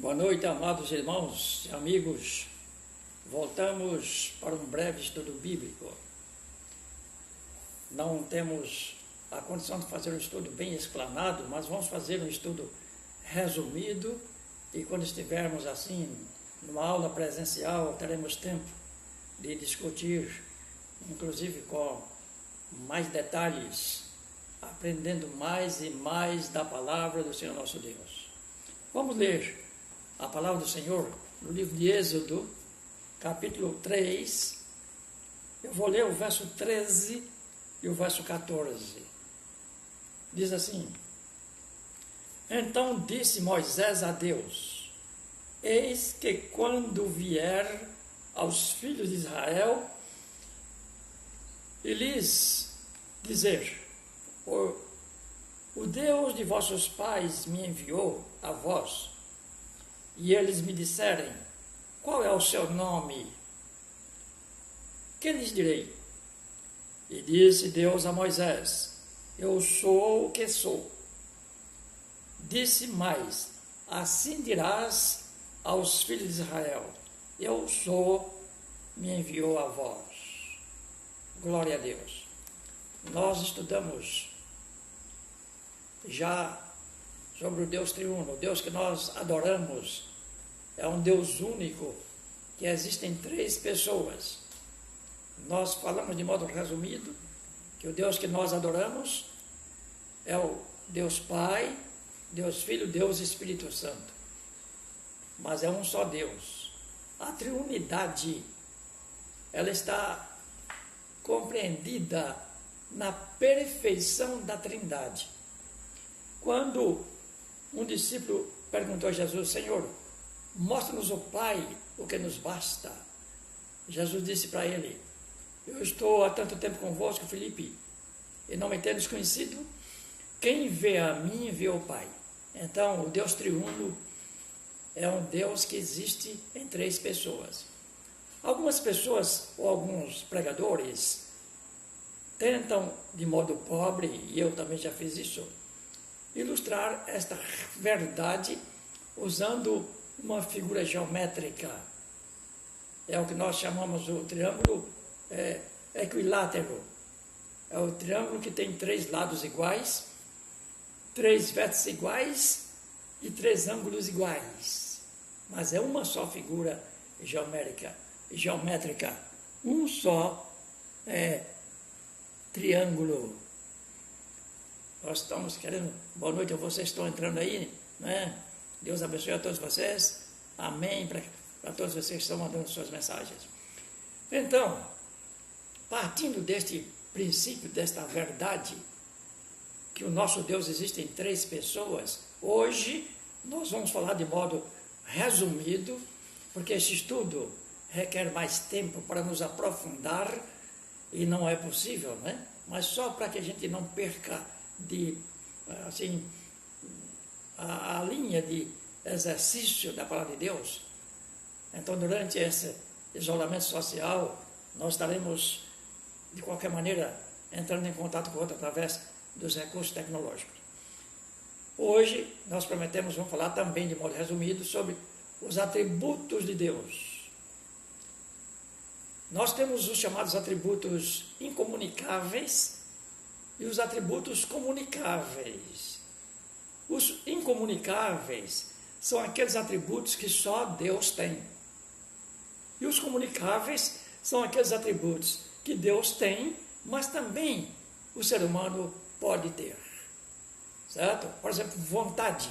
Boa noite, amados irmãos e amigos. Voltamos para um breve estudo bíblico. Não temos a condição de fazer um estudo bem explanado, mas vamos fazer um estudo resumido e quando estivermos assim, numa aula presencial, teremos tempo de discutir, inclusive com mais detalhes, aprendendo mais e mais da palavra do Senhor nosso Deus. Vamos ler a palavra do Senhor no livro de Êxodo, capítulo 3. Eu vou ler o verso 13 e o verso 14. Diz assim: Então disse Moisés a Deus: Eis que quando vier aos filhos de Israel e lhes dizer: O Deus de vossos pais me enviou a vós, e eles me disserem: Qual é o seu nome? Que lhes direi? E disse Deus a Moisés: Eu sou o que sou. Disse mais: Assim dirás aos filhos de Israel: Eu sou, me enviou a vós. Glória a Deus. Nós estudamos já sobre o Deus triuno, o Deus que nós adoramos. É um Deus único, que existem três pessoas. Nós falamos de modo resumido que o Deus que nós adoramos é o Deus Pai, Deus Filho, Deus Espírito Santo. Mas é um só Deus. A triunidade, ela está compreendida na perfeição da Trindade. Quando um discípulo perguntou a Jesus: Senhor, mostra-nos o Pai, o que nos basta. Jesus disse para ele: Eu estou há tanto tempo convosco, Filipe, e não me tendes conhecido? Quem vê a mim, vê o Pai. Então, o Deus triuno é um Deus que existe em três pessoas. Algumas pessoas, ou alguns pregadores, tentam, de modo pobre, e eu também já fiz isso, ilustrar esta verdade usando uma figura geométrica. É o que nós chamamos o triângulo equilátero. É o triângulo que tem três lados iguais, três vértices iguais e três ângulos iguais. Mas é uma só figura geométrica. Um só triângulo. Nós estamos querendo... Boa noite a vocês que estão entrando aí, né? Deus abençoe a todos vocês. Amém para todos vocês que estão mandando suas mensagens. Então, partindo deste princípio, desta verdade, que o nosso Deus existe em três pessoas, hoje nós vamos falar de modo resumido, porque esse estudo requer mais tempo para nos aprofundar, e não é possível, né? Mas só para que a gente não perca a linha de exercício da palavra de Deus. Então, durante esse isolamento social, nós estaremos, de qualquer maneira, entrando em contato com o outro através dos recursos tecnológicos. Hoje, nós prometemos, vamos falar também de modo resumido sobre os atributos de Deus. Nós temos os chamados atributos incomunicáveis e os atributos comunicáveis. Os incomunicáveis são aqueles atributos que só Deus tem. E os comunicáveis são aqueles atributos que Deus tem, mas também o ser humano pode ter. Certo? Por exemplo, vontade.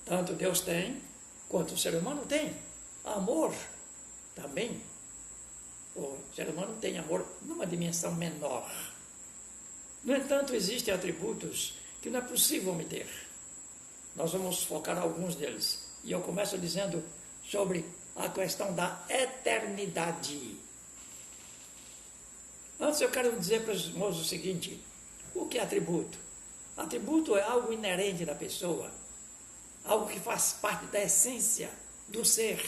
Tanto Deus tem, quanto o ser humano tem. Amor também. O ser humano tem amor numa dimensão menor. No entanto, existem atributos que não é possível medir. Nós vamos focar alguns deles. E eu começo dizendo sobre a questão da eternidade. Antes eu quero dizer para os irmãos o seguinte: o que é atributo? Atributo é algo inerente da pessoa, algo que faz parte da essência do ser.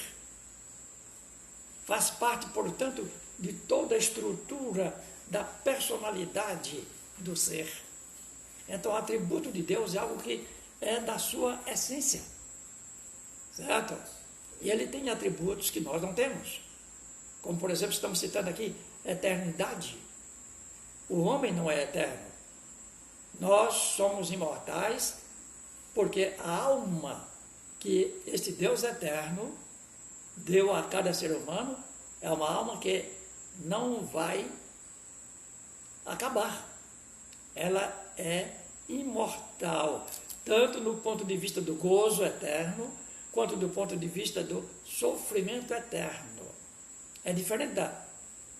Faz parte, portanto, de toda a estrutura da personalidade do ser. Então, o atributo de Deus é algo que é da sua essência. certo? E ele tem atributos que nós não temos. Como, por exemplo, estamos citando aqui, eternidade. O homem não é eterno. Nós somos imortais porque a alma que este Deus eterno deu a cada ser humano é uma alma que não vai acabar. Ela é imortal, tanto no ponto de vista do gozo eterno, quanto do ponto de vista do sofrimento eterno. É diferente da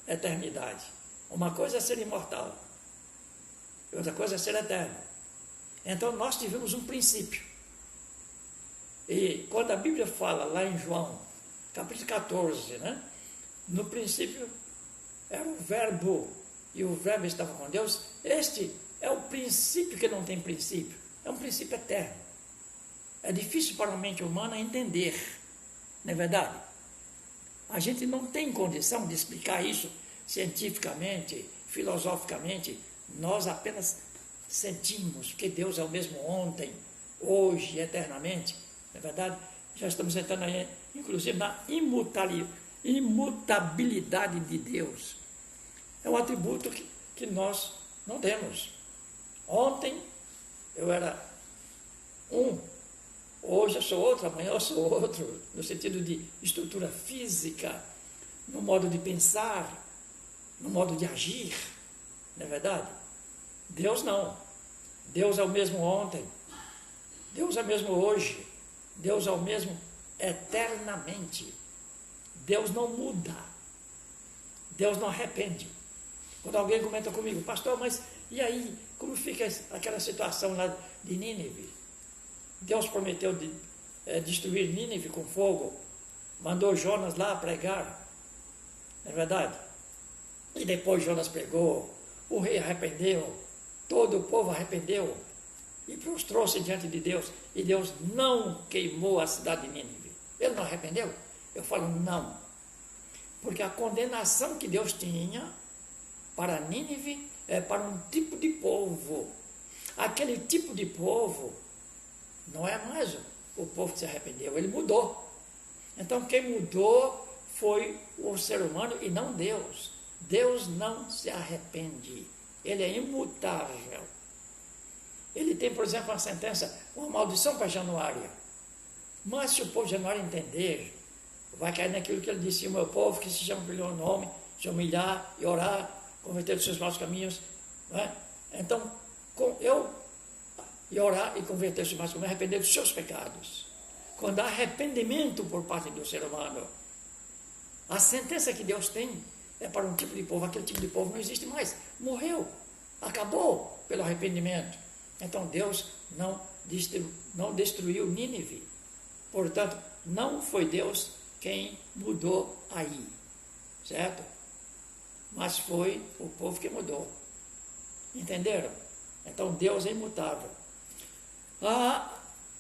eternidade. Uma coisa é ser imortal, outra coisa é ser eterno. Então nós tivemos um princípio. E quando a Bíblia fala lá em João, capítulo 14, né? No princípio era o verbo, e o verbo estava com Deus. Este é o princípio que não tem princípio. É um princípio eterno. É difícil para a mente humana entender, não é verdade? A gente não tem condição de explicar isso cientificamente, filosoficamente. Nós apenas sentimos que Deus é o mesmo ontem, hoje e eternamente. Não é verdade? Já estamos entrando aí, inclusive, na imutabilidade de Deus. É um atributo que nós não temos. Ontem eu era um, hoje eu sou outro, amanhã eu sou outro, no sentido de estrutura física, no modo de pensar, no modo de agir, não é verdade? Deus não. Deus é o mesmo ontem, Deus é o mesmo hoje, Deus é o mesmo eternamente. Deus não muda, Deus não arrepende. Quando alguém comenta comigo, pastor, mas e aí, como fica aquela situação lá de Nínive? Deus prometeu destruir Nínive com fogo, mandou Jonas lá pregar, não é verdade? E depois Jonas pregou, o rei arrependeu, todo o povo arrependeu e prostrou-se diante de Deus, e Deus não queimou a cidade de Nínive. Ele não arrependeu? Eu falo não, porque a condenação que Deus tinha para Nínive é para um tipo de povo. Aquele tipo de povo não é mais o povo que se arrependeu, ele mudou. Então quem mudou foi o ser humano e não Deus. Deus não se arrepende, ele é imutável. Ele tem, por exemplo, uma sentença, uma maldição para Januária. Mas se o povo de Januária entender, vai cair naquilo que ele disse: o meu povo que se chama pelo meu nome, se humilhar e orar, converter dos seus maus caminhos, não é? Então, e orar e converter dos seus maus caminhos, arrepender dos seus pecados. Quando há arrependimento por parte do ser humano, a sentença que Deus tem é para um tipo de povo. Aquele tipo de povo não existe mais, morreu, acabou pelo arrependimento. Então Deus não destruiu Nínive. Portanto, não foi Deus quem mudou aí, certo? Mas foi o povo que mudou. Entenderam? Então Deus é imutável.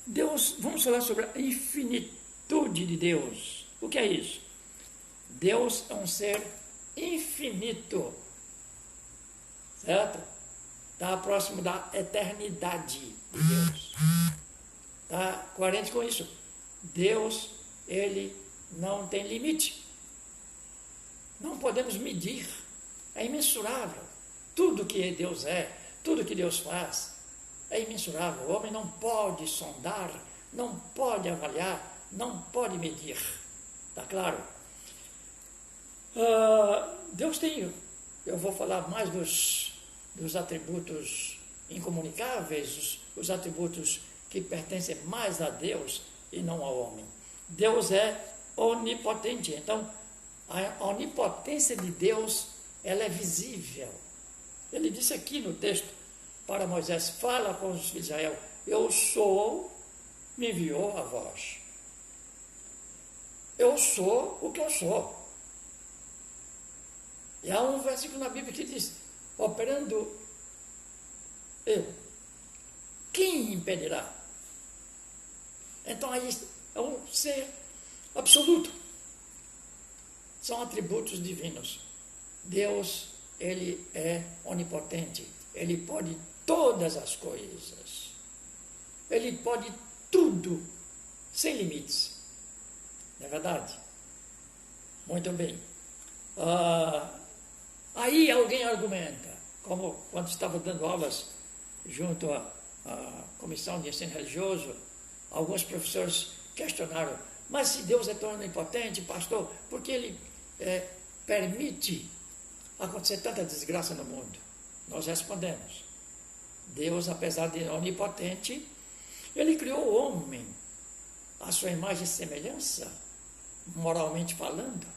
Deus, vamos falar sobre a infinitude de Deus. O que é isso? Deus é um ser infinito, certo? Está próximo da eternidade de Deus. Está coerente com isso. Deus, ele não tem limite. Não podemos medir. É imensurável. Tudo que Deus é, tudo que Deus faz, é imensurável. O homem não pode sondar, não pode avaliar, não pode medir. Está claro? Deus tem, eu vou falar mais dos atributos incomunicáveis, os atributos que pertencem mais a Deus e não ao homem. Deus é onipotente. Então, a onipotência de Deus, ela é visível. Ele disse aqui no texto para Moisés: fala com os filhos de Israel, eu sou, me enviou a vós. Eu sou o que eu sou. E há um versículo na Bíblia que diz: operando eu, quem impedirá? Então aí é um ser absoluto. São atributos divinos. Deus, ele é onipotente. Ele pode todas as coisas. Ele pode tudo, sem limites. Não é verdade? Muito bem. Aí alguém argumenta, como quando estava dando aulas junto à Comissão de Ensino Religioso, alguns professores questionaram, mas se Deus é tão onipotente, pastor, por que Ele permite acontecer tanta desgraça no mundo? Nós respondemos, Deus, apesar de onipotente, Ele criou o homem à sua imagem e semelhança, moralmente falando,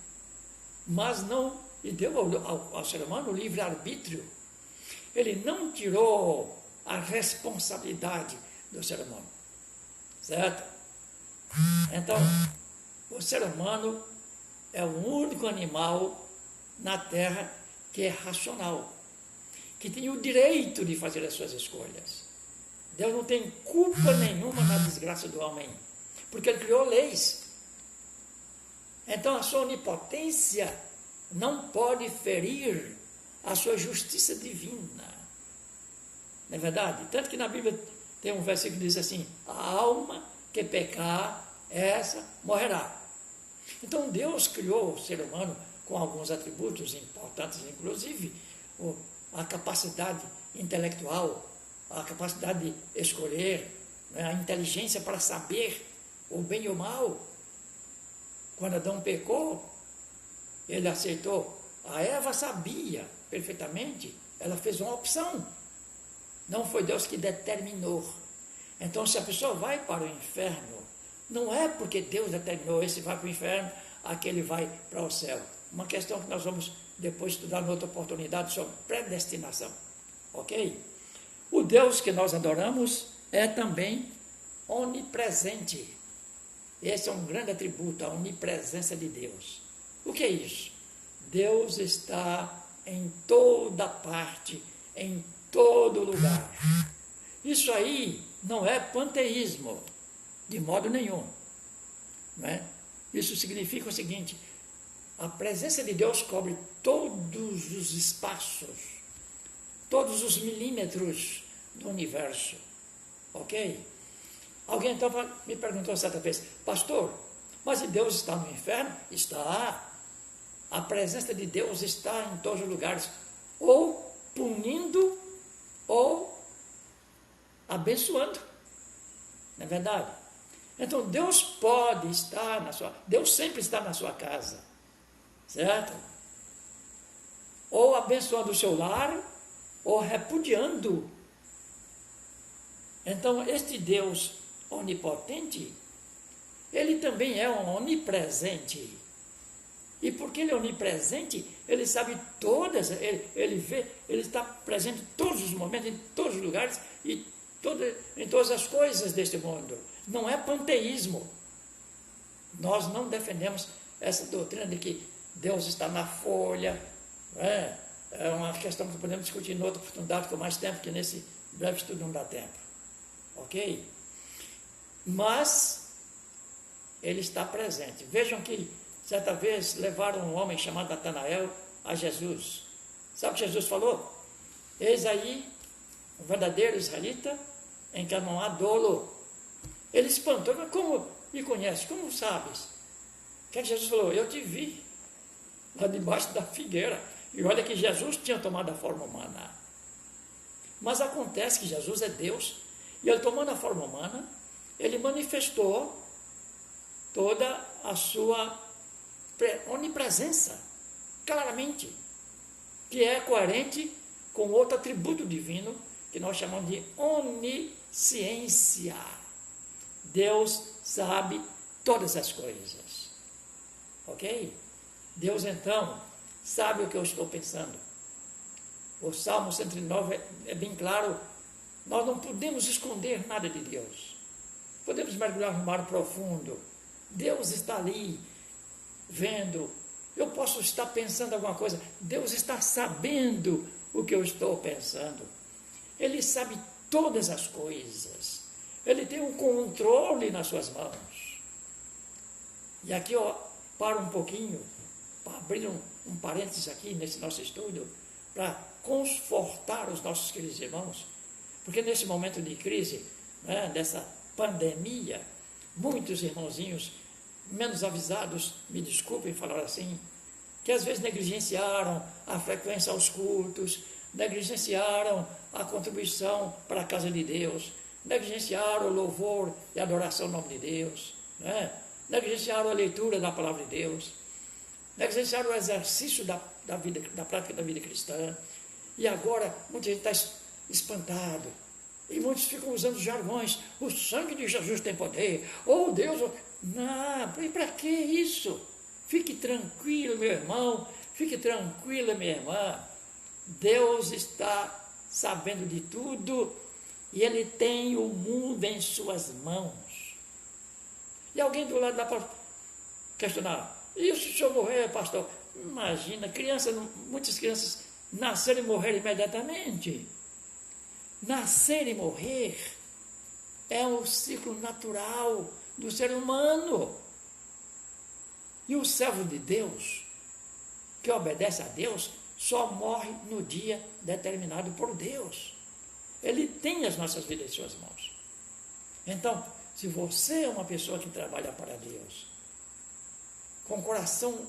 mas não, e deu ao ser humano o livre-arbítrio. Ele não tirou a responsabilidade do ser humano, certo? Então, o ser humano é o único animal na Terra que é racional, que tem o direito de fazer as suas escolhas. Deus não tem culpa nenhuma na desgraça do homem, porque Ele criou leis. Então, a sua onipotência não pode ferir a sua justiça divina. Não é verdade? Tanto que na Bíblia tem um versículo que diz assim, a alma que pecar, essa morrerá. Então, Deus criou o ser humano com alguns atributos importantes, inclusive a capacidade intelectual, a capacidade de escolher, a inteligência para saber o bem e o mal. Quando Adão pecou, ele aceitou. A Eva sabia perfeitamente, ela fez uma opção. Não foi Deus que determinou. Então, se a pessoa vai para o inferno, não é porque Deus determinou, esse vai para o inferno, aquele vai para o céu. Uma questão que nós vamos depois estudar em outra oportunidade sobre predestinação. Ok? O Deus que nós adoramos é também onipresente. Esse é um grande atributo, a onipresença de Deus. O que é isso? Deus está em toda parte, em todo lugar. Isso aí não é panteísmo, de modo nenhum. Não é? Isso significa o seguinte, a presença de Deus cobre todos os espaços, todos os milímetros do universo. Ok? Alguém então me perguntou certa vez, pastor, mas Deus está no inferno? Está. A presença de Deus está em todos os lugares, ou punindo, ou abençoando. Não é verdade? Então Deus pode estar Deus sempre está na sua casa, certo? Ou abençoando o seu lar, ou repudiando. Então este Deus onipotente, ele também é um onipresente. E porque ele é onipresente, ele sabe todas, ele vê, ele está presente em todos os momentos, em todos os lugares e em todas as coisas deste mundo. Não é panteísmo. Nós não defendemos essa doutrina de que Deus está na folha. É uma questão que podemos discutir em outra oportunidade com mais tempo, que nesse breve estudo não dá tempo. Ok? Mas ele está presente. Vejam que certa vez levaram um homem chamado Natanael a Jesus. Sabe o que Jesus falou? Eis aí o verdadeiro israelita em que não há dolo. Ele espantou, mas como me conhece? Como sabes? O que Jesus falou? Eu te vi lá debaixo da figueira. E olha que Jesus tinha tomado a forma humana. Mas acontece que Jesus é Deus, e ele tomando a forma humana, ele manifestou toda a sua onipresença, claramente, que é coerente com outro atributo divino, que nós chamamos de onisciência. Deus sabe todas as coisas. Ok? Deus, então, sabe o que eu estou pensando. O Salmo 109 é bem claro, nós não podemos esconder nada de Deus. Podemos mergulhar no mar profundo. Deus está ali, vendo. Eu posso estar pensando alguma coisa. Deus está sabendo o que eu estou pensando. Ele sabe todas as coisas. Ele tem um controle nas suas mãos. E aqui eu paro um pouquinho, para abrir um parênteses aqui nesse nosso estudo, para confortar os nossos queridos irmãos, porque nesse momento de crise, dessa pandemia, muitos irmãozinhos menos avisados, me desculpem falar assim, que às vezes negligenciaram a frequência aos cultos, negligenciaram a contribuição para a casa de Deus, negligenciaram o louvor e a adoração ao nome de Deus, né? Negligenciaram a leitura da palavra de Deus, negligenciaram o exercício da prática da vida cristã, e agora muita gente está espantado, e muitos ficam usando jargões, o sangue de Jesus tem poder, ou Deus, não, e para que isso? Fique tranquilo, meu irmão, fique tranquila, minha irmã, Deus está sabendo de tudo, e Ele tem o mundo em suas mãos. E alguém do lado dá para questionar, e se o senhor morrer, pastor? Imagina, muitas crianças nascerem e morrer imediatamente. Nascer e morrer é o ciclo natural do ser humano. E o servo de Deus, que obedece a Deus, só morre no dia determinado por Deus. Ele tem as nossas vidas em suas mãos. Então, se você é uma pessoa que trabalha para Deus, com o coração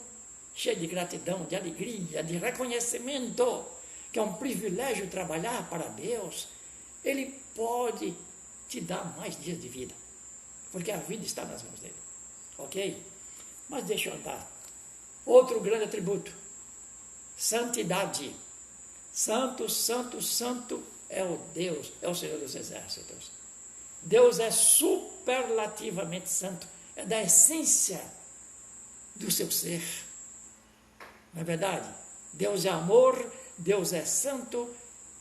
cheio de gratidão, de alegria, de reconhecimento, que é um privilégio trabalhar para Deus, Ele pode te dar mais dias de vida, porque a vida está nas mãos dele, ok? Mas deixa eu andar. Outro grande atributo, santidade. Santo, santo, santo é o Deus, é o Senhor dos Exércitos. Deus é superlativamente santo, é da essência do seu ser. Não é verdade? Deus é amor, Deus é santo,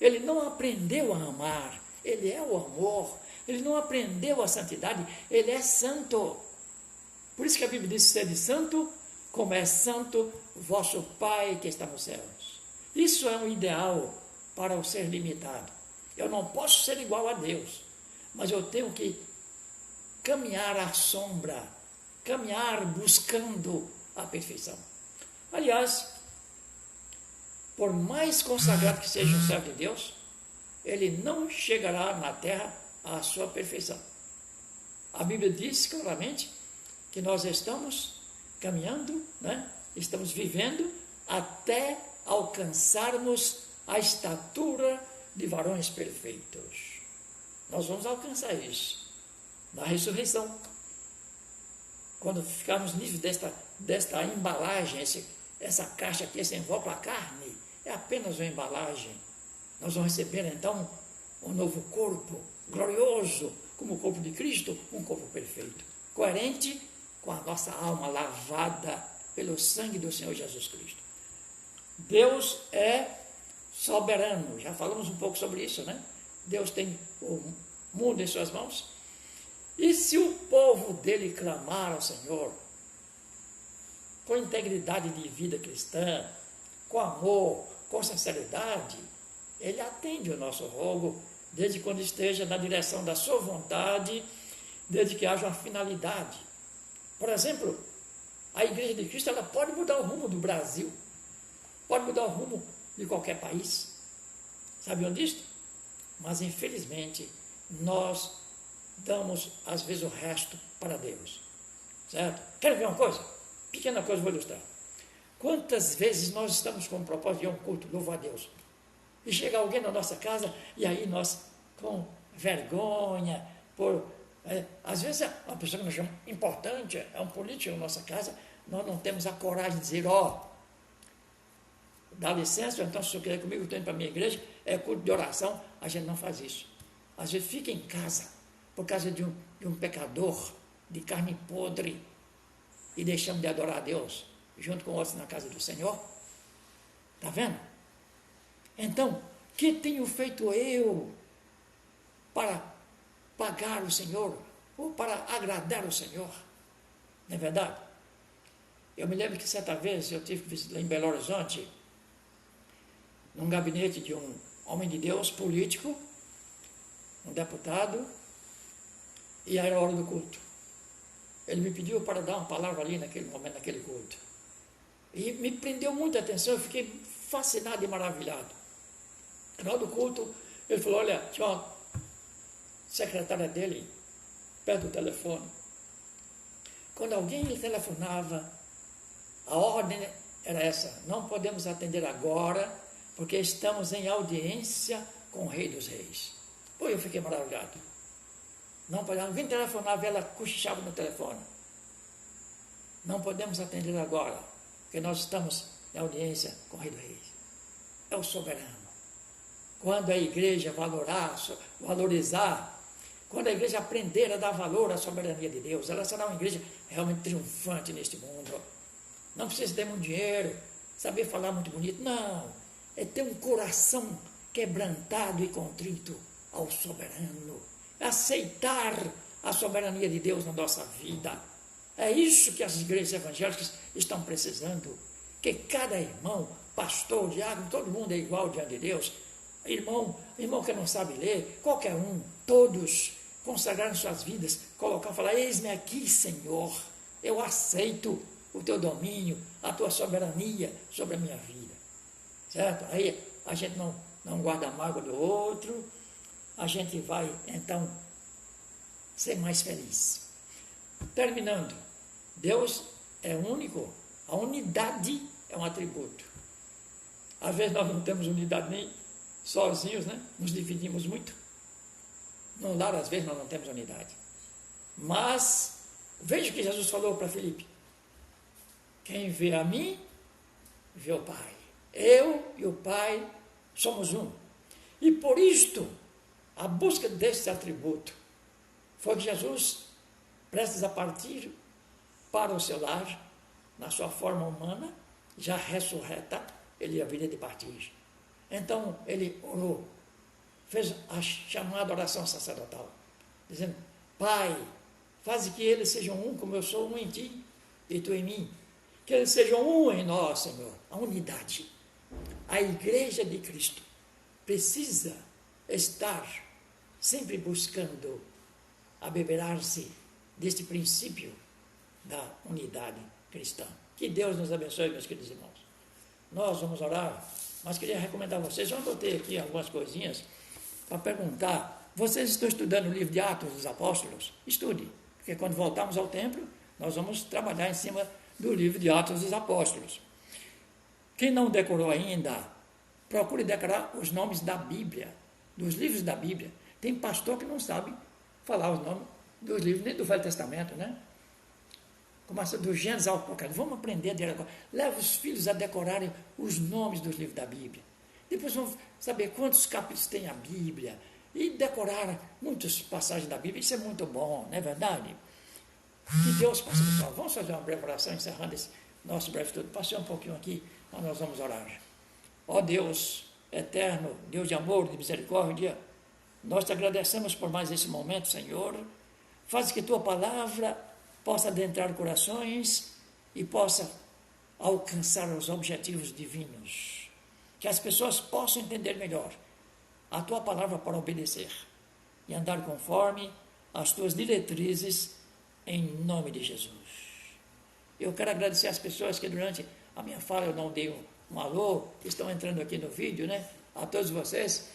Ele não aprendeu a amar, Ele é o amor, Ele não aprendeu a santidade, Ele é santo. Por isso que a Bíblia diz, sede santo, como é santo vosso Pai que está nos céus. Isso é um ideal para o ser limitado. Eu não posso ser igual a Deus, mas eu tenho que caminhar à sombra, caminhar buscando a perfeição. Aliás, por mais consagrado que seja um servo de Deus, ele não chegará na terra à sua perfeição. A Bíblia diz claramente que nós estamos caminhando, né? Estamos vivendo até alcançarmos a estatura de varões perfeitos. Nós vamos alcançar isso na ressurreição. Quando ficarmos livres desta embalagem, essa caixa aqui, esse envolve a carne, é apenas uma embalagem. Nós vamos receber então um novo corpo glorioso, como o corpo de Cristo, um corpo perfeito, coerente com a nossa alma lavada pelo sangue do Senhor Jesus Cristo. Deus é soberano, já falamos um pouco sobre isso, né? Deus tem o mundo em suas mãos. E se o povo dele clamar ao Senhor, com integridade de vida cristã, com amor, com sinceridade, Ele atende o nosso rogo, desde quando esteja na direção da sua vontade, desde que haja uma finalidade. Por exemplo, a Igreja de Cristo, ela pode mudar o rumo do Brasil, pode mudar o rumo de qualquer país. Sabiam disso? Mas, infelizmente, nós damos, às vezes, o resto para Deus. Certo? Querem ver uma coisa? Pequena coisa, vou ilustrar. Quantas vezes nós estamos com o propósito de ir a um culto, louvo a Deus, e chega alguém na nossa casa, e aí nós, com vergonha, às vezes é uma pessoa que nós chamamos importante, é um político na nossa casa, nós não temos a coragem de dizer, dá licença, então se o senhor quiser comigo, eu estou indo para a minha igreja, é culto de oração, a gente não faz isso. Às vezes fica em casa, por causa de um pecador, de carne podre, e deixamos de adorar a Deus, junto com outros na casa do Senhor. Está vendo? Então, que tenho feito eu para pagar o Senhor, ou para agradar o Senhor? Não é verdade? Eu me lembro que certa vez eu tive que visitar em Belo Horizonte, num gabinete de um homem de Deus, político, um deputado, e era a hora do culto. Ele me pediu para dar uma palavra ali naquele momento, naquele culto. E me prendeu muita atenção, eu fiquei fascinado e maravilhado. No final do culto, ele falou, olha, tinha uma secretária dele perto do telefone. Quando alguém lhe telefonava, a ordem era essa: não podemos atender agora, porque estamos em audiência com o Rei dos Reis. Pô, eu fiquei maravilhado. Não podemos, alguém telefonava e ela cochichava no telefone. Não podemos atender agora, porque nós estamos em audiência com o Rei dos Reis. É o soberano. Quando a igreja valorizar, quando a igreja aprender a dar valor à soberania de Deus, ela será uma igreja realmente triunfante neste mundo. Não precisa ter muito dinheiro, saber falar muito bonito, não. É ter um coração quebrantado e contrito ao soberano. Aceitar a soberania de Deus na nossa vida. É isso que as igrejas evangélicas estão precisando. Que cada irmão, pastor, diácono, todo mundo é igual diante de Deus. Irmão que não sabe ler, qualquer um, todos consagrarem suas vidas, falar: eis-me aqui, Senhor, eu aceito o teu domínio, a tua soberania sobre a minha vida. Certo? Aí a gente não guarda a mágoa do outro, a gente vai, então, ser mais feliz. Terminando, Deus é único, a unidade é um atributo. Às vezes nós não temos unidade nem sozinhos, né? Nos dividimos muito. No lar, às vezes, nós não temos unidade. Mas, veja o que Jesus falou para Filipe: quem vê a mim, vê o Pai. Eu e o Pai somos um. E por isto, a busca desse atributo foi que Jesus, prestes a partir para o seu lar, na sua forma humana, já ressurreta, ele haveria de partir. Então, ele orou, fez a chamada oração sacerdotal, dizendo: Pai, faz que eles sejam um, como eu sou um em ti e tu em mim. Que eles sejam um em nós, Senhor. A unidade. A igreja de Cristo precisa estar sempre buscando abeberar-se deste princípio da unidade cristã. Que Deus nos abençoe, meus queridos irmãos. Nós vamos orar, mas queria recomendar a vocês, eu anotei aqui algumas coisinhas para perguntar: vocês estão estudando o livro de Atos dos Apóstolos? Estude, porque quando voltarmos ao templo, nós vamos trabalhar em cima do livro de Atos dos Apóstolos. Quem não decorou ainda, procure decorar os nomes da Bíblia, dos livros da Bíblia. Tem pastor que não sabe falar os nomes dos livros, nem do Velho Testamento, né? Começa do Gênesis ao Apocalipse. Vamos aprender a decorar. Leva os filhos a decorarem os nomes dos livros da Bíblia. Depois vamos saber quantos capítulos tem a Bíblia e decorar muitas passagens da Bíblia. Isso é muito bom, não é verdade? Que Deus possa abençoar. Vamos fazer uma breve oração, encerrando esse nosso breve estudo. Passei um pouquinho aqui, mas nós vamos orar. Ó Deus eterno, Deus de amor, de misericórdia, nós te agradecemos por mais esse momento, Senhor. Faz que tua palavra possa adentrar corações e possa alcançar os objetivos divinos. Que as pessoas possam entender melhor a tua palavra para obedecer e andar conforme as tuas diretrizes, em nome de Jesus. Eu quero agradecer às pessoas que durante a minha fala eu não dei um alô, que estão entrando aqui no vídeo, né? A todos vocês,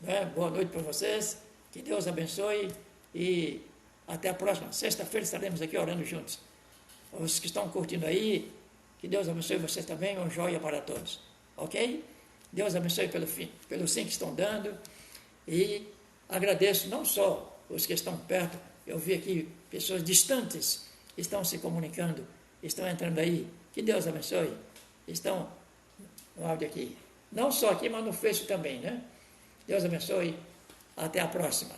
né? Boa noite para vocês, que Deus abençoe e até a próxima. Sexta-feira estaremos aqui orando juntos. Os que estão curtindo aí, que Deus abençoe vocês também, um joia para todos, ok? Deus abençoe pelo sim que estão dando e agradeço não só os que estão perto, eu vi aqui pessoas distantes estão se comunicando, estão entrando aí, que Deus abençoe, estão no áudio aqui, não só aqui, mas no Face também, né? Deus abençoe, até a próxima,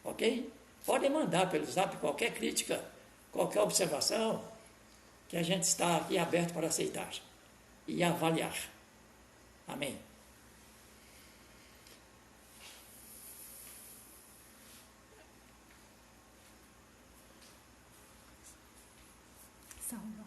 ok? Podem mandar pelo Zap qualquer crítica, qualquer observação, que a gente está aqui aberto para aceitar e avaliar. Amém. Salva.